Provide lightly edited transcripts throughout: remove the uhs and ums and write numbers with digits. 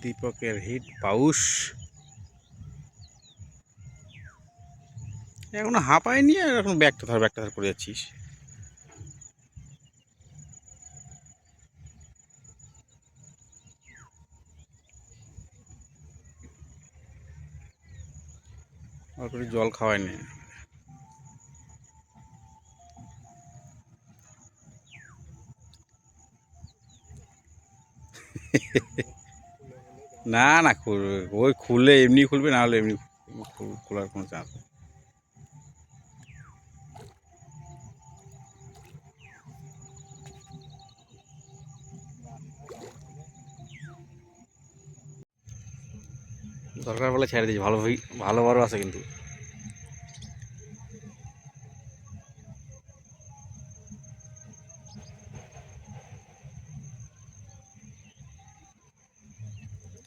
দীপকের hit পাউস এখনো হাঁপায়নি, আর এখন ব্যাগটা ধর করে যাচ্ছিস। অল্প একটু জল খাওয়ায়নি। না না, ওই খুললে এমনি খুলবে, না হলে এমনি খোলার কোনো চান্স নেই। দরকার বলে ছেড়ে দিয়েছি, ভালো বড় আছে কিন্তু।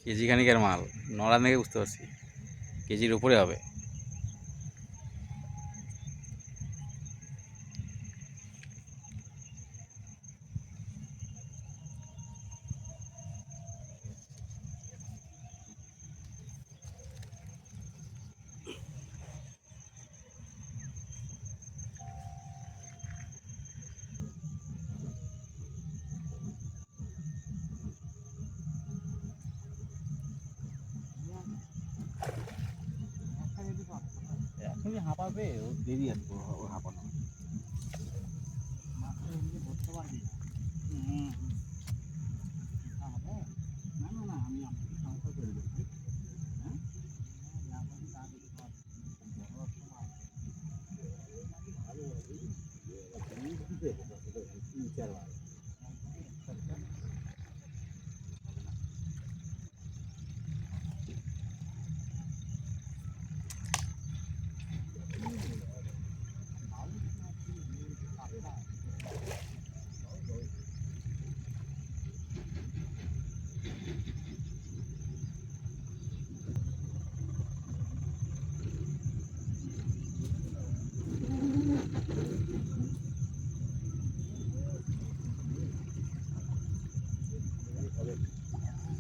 কেজি খানিকের মাল, নড়া থেকে বুঝতে পারছি কেজির উপরে হবে। এখনই হাঁপাবে, ও দেরি আছে ওর হাঁপানো। ধরতে পারবি না। না না না, আমি আপনাকে সংস্থা করে দেবো। হ্যাঁ,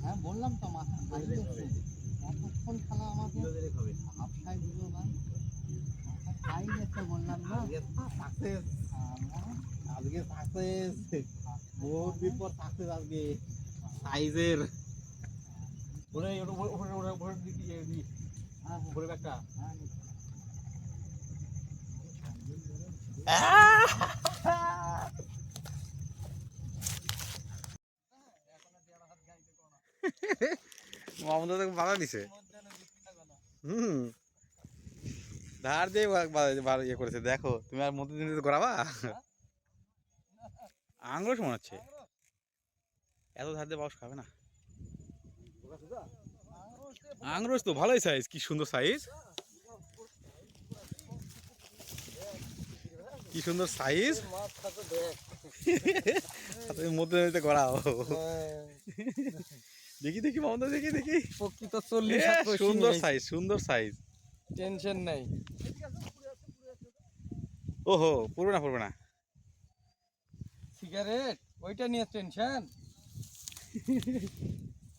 হ্যাঁ বললাম তো, মাথা খাই যাচ্ছে এতক্ষণ, খেলা আমাকে হাফ খাই দিল না, মাথা খাই যাচ্ছে বললাম না। আজকে সাকসেস, বহুত দিন পর সাকসেস আজকে সাইজের। ওরে ওরে ওরে ওরে দিদি হ্যাঁ ওরে একটা মমতা তো বাধা দিছে। হুম, ধার দিয়ে ইয়ে করেছে, দেখো তুমি আর মধ্যে দিন করাবা। আঙুর মনে হচ্ছে এত ধার দিয়ে বাউস খাবে না। আঙরোস তো ভালোই সাইজ, কি সুন্দর সাইজ, কি সুন্দর সাইজ। তুমি মধ্যে দিতে করাও। দেখি দেখি মমতা, দেখি দেখি প্রকৃত 40 সুন্দর সাইজ, সুন্দর সাইজ, টেনশন নাই। ওহো পড়বে না, পড়বে না। সিগারেট ওইটা নিয়ে টেনশন,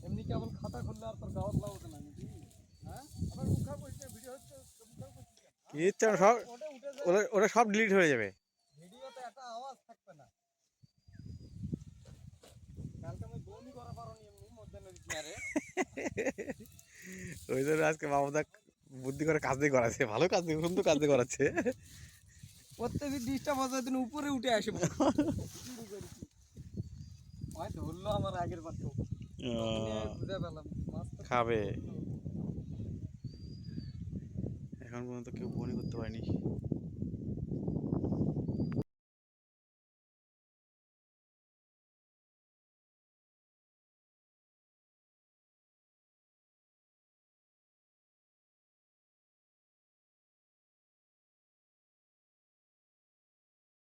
এমনি কেবল খাতা খুললে আর তোর গাওয়াত লাগবে না নাকি? হ্যাঁ আবার মুখা বলছে ভিডিও হচ্ছে, ইচ্ছা সব ওটা সব ডিলিট হয়ে যাবে। ভিডিওতে একটা আওয়াজ থাকবে না। কালকে আমি বমি করা পারোনি এমনি মধ্যে নদী আরে। ওই জন্য আজকে মমতা বুদ্ধি করে কাজ দিয়ে করাচ্ছে, ভালো কাজ দিয়ে, সুন্দর কাজ দিয়ে করাচ্ছে। প্রত্যেকদিন ডিস্টার্ব হচ্ছে, দিন উপরে উঠে আসে ধরলো আমার আগের বার তো বুঝে পেলাম খাবে। এখন পর্যন্ত কেউ বনি করতে পারেনি।